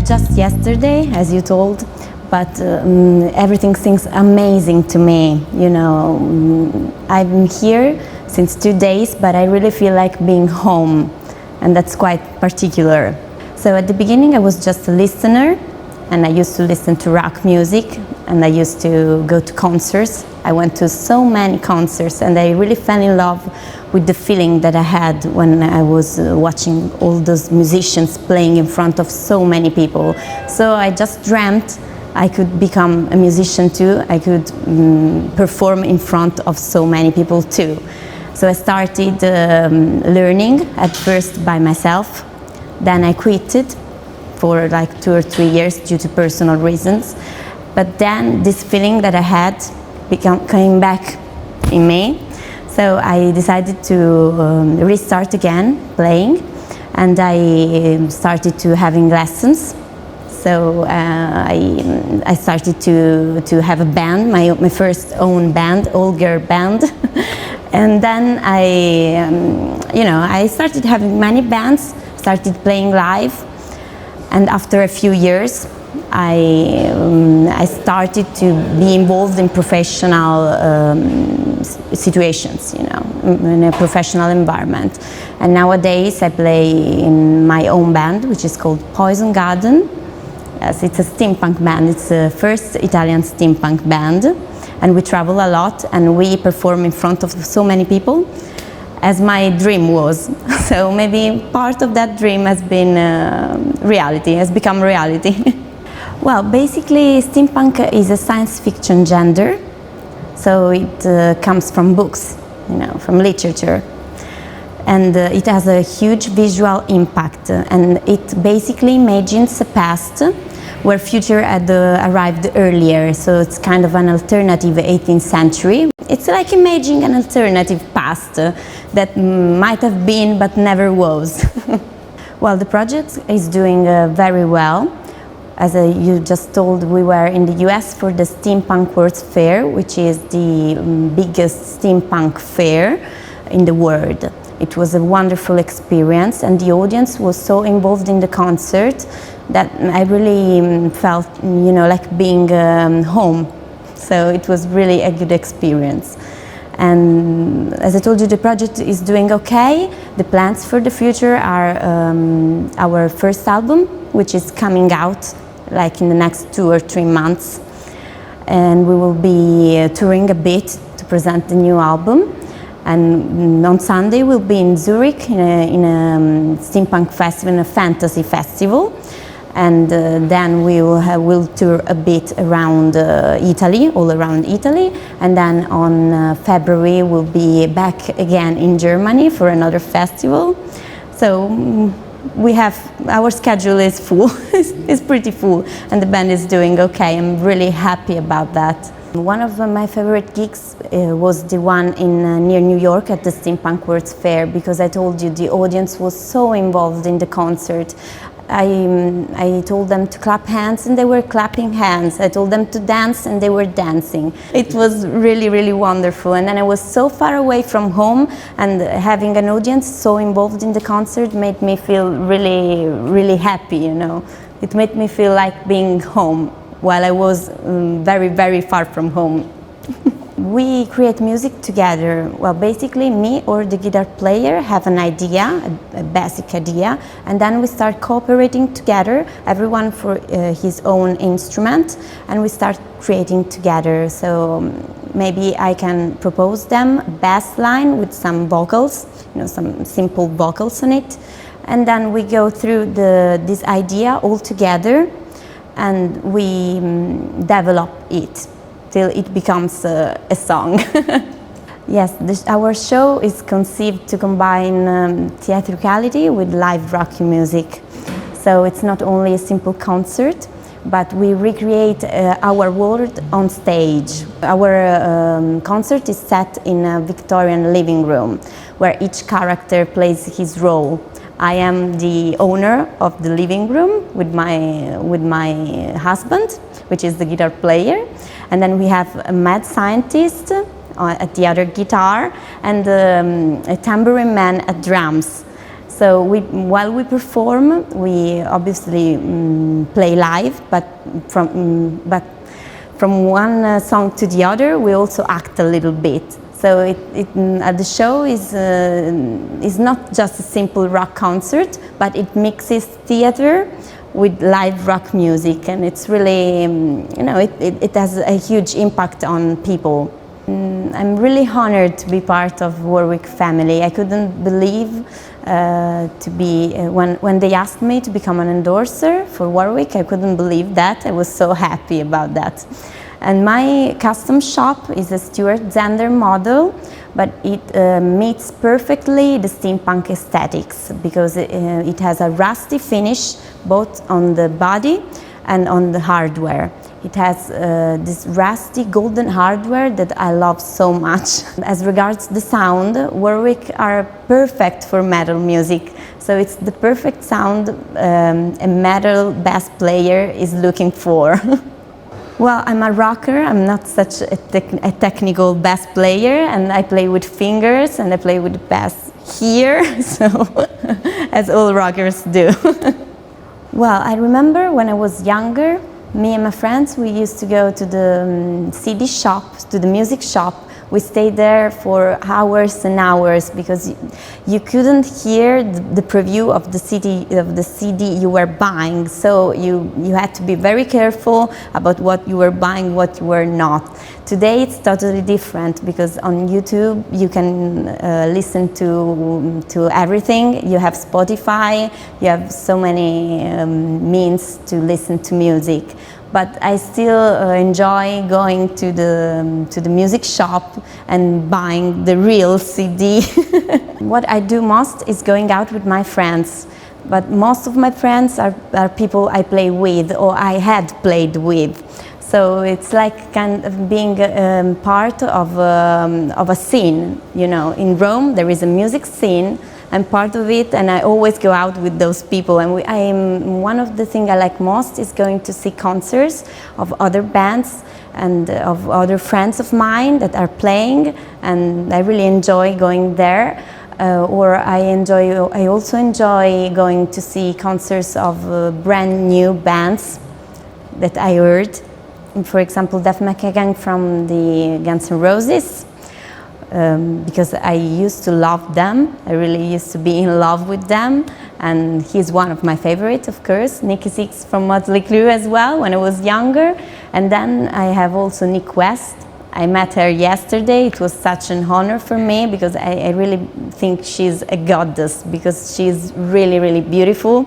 met just yesterday, as you told, but everything seems amazing to me. You know, I'm here since 2 days, but I really feel like being home, and that's quite particular. So at the beginning I was just a listener, and I used to listen to rock music, and I used to go to concerts. I went to so many concerts, and I really fell in love with the feeling that I had when I was watching all those musicians playing in front of so many people. So I just dreamt I could become a musician too. I could perform in front of so many people too. So I started learning at first by myself. Then I quit it for like 2 or 3 years due to personal reasons. But then this feeling that I had came back in me. So I decided to restart again playing, and I started to having lessons. So I started to have a band, my first own band, all-girl band. And then I started having many bands, started playing live, and after a few years I started to be involved in professional situations, you know, in a professional environment. And nowadays I play in my own band, which is called Poison Garden. Yes, it's a steampunk band. It's the first Italian steampunk band, and we travel a lot, and we perform in front of so many people, as my dream was. So maybe part of that dream has been reality, has become reality. Well, basically steampunk is a science fiction genre, so it comes from books, you know, from literature. And it has a huge visual impact, and it basically imagines a past where future had arrived earlier, so it's kind of an alternative 18th century. It's like imagining an alternative past that might have been but never was. Well, the project is doing very well. As you just told, we were in the US for the Steampunk World's Fair, which is the biggest steampunk fair in the world. It was a wonderful experience, and the audience was so involved in the concert that I really felt, you know, like being home. So it was really a good experience. And as I told you, the project is doing okay. The plans for the future are our first album, which is coming out like in the next 2 or 3 months. And we will be touring a bit to present the new album. And on Sunday we'll be in Zurich in a steampunk festival, in a fantasy festival. And then we'll tour a bit around Italy, all around Italy. And then on February we'll be back again in Germany for another festival. So we have, our schedule is full, it's pretty full, and the band is doing okay. I'm really happy about that. One of my favorite gigs was the one in near New York at the Steampunk World's Fair, because I told you the audience was so involved in the concert. I told them to clap hands, and they were clapping hands. I told them to dance, and they were dancing. It was really, really wonderful. And then I was so far away from home, and having an audience so involved in the concert made me feel really, really happy, you know. It made me feel like being home while I was very, very far from home. We create music together. Well, basically me or the guitar player have an idea, a basic idea, and then we start cooperating together, everyone for his own instrument, and we start creating together. So maybe I can propose them a bass line with some vocals, you know, some simple vocals on it, and then we go through this idea all together, and we develop it till it becomes a song. Yes, our show is conceived to combine theatricality with live rock music. So it's not only a simple concert, but we recreate our world on stage. Our concert is set in a Victorian living room, where each character plays his role. I am the owner of the living room with my husband, which is the guitar player. And then we have a mad scientist at the other guitar, and a tambourine man at drums. So while we perform, we obviously play live, but from one song to the other, we also act a little bit. So the show is not just a simple rock concert, but it mixes theater with live rock music, and it's really, it has a huge impact on people. I'm really honored to be part of Warwick family. I couldn't believe when they asked me to become an endorser for Warwick, I couldn't believe that. I was so happy about that. And my custom shop is a Stuart Zander model, but it meets perfectly the steampunk aesthetics because it has a rusty finish both on the body and on the hardware. It has this rusty golden hardware that I love so much. As regards the sound, Warwick are perfect for metal music. So it's the perfect sound a metal bass player is looking for. Well, I'm a rocker. I'm not such a technical bass player, and I play with fingers and I play with bass here, so as all rockers do. Well, I remember when I was younger, me and my friends, we used to go to the CD shop, to the music shop. We stayed there for hours and hours because you couldn't hear the preview of the CD you were buying. So you had to be very careful about what you were buying, what you were not. Today it's totally different because on YouTube you can listen to everything. You have Spotify, you have so many means to listen to music. But I still enjoy going to the music shop and buying the real CD. What I do most is going out with my friends. But most of my friends are people I play with or I had played with. So it's like kind of being part of a scene. You know, in Rome there is a music scene. I'm part of it, and I always go out with those people. And one of the things I like most is going to see concerts of other bands and of other friends of mine that are playing, and I really enjoy going there. I also enjoy going to see concerts of brand new bands that I heard. For example, Duff McKagan from the Guns N' Roses. Because I used to love them. I really used to be in love with them, and he's one of my favorites, of course. Nikki Sixx from Motley Crue as well when I was younger. And then I have also Nick West. I met her yesterday. It was such an honor for me because I really think she's a goddess because she's really, really beautiful.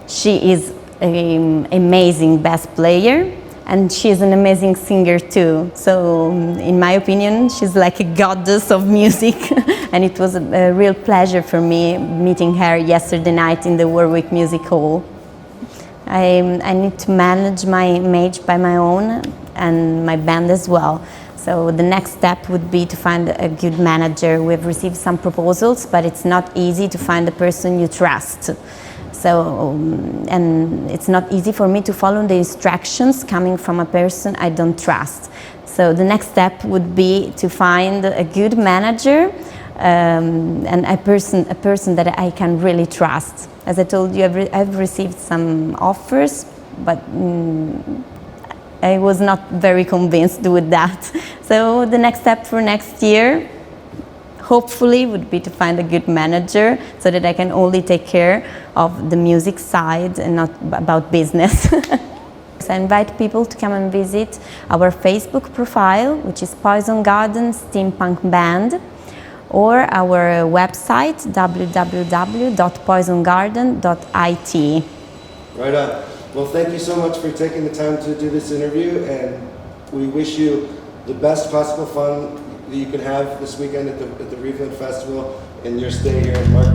She is an amazing bass player. And she's an amazing singer too. So in my opinion, she's like a goddess of music. And it was a real pleasure for me meeting her yesterday night in the Warwick Music Hall. I need to manage my image by my own and my band as well. So the next step would be to find a good manager. We've received some proposals, but it's not easy to find a person you trust. So, and it's not easy for me to follow the instructions coming from a person I don't trust. So the next step would be to find a good manager and a person that I can really trust. As I told you, I've received some offers, but I was not very convinced with that. So the next step for next year, hopefully, would be to find a good manager so that I can only take care of the music side and not about business. So I invite people to come and visit our Facebook profile, which is Poison Garden Steampunk Band, or our website, www.poisongarden.it. Right on. Well, thank you so much for taking the time to do this interview, and we wish you the best possible fun that you can have this weekend at the Reefland Festival and your stay here in Mark.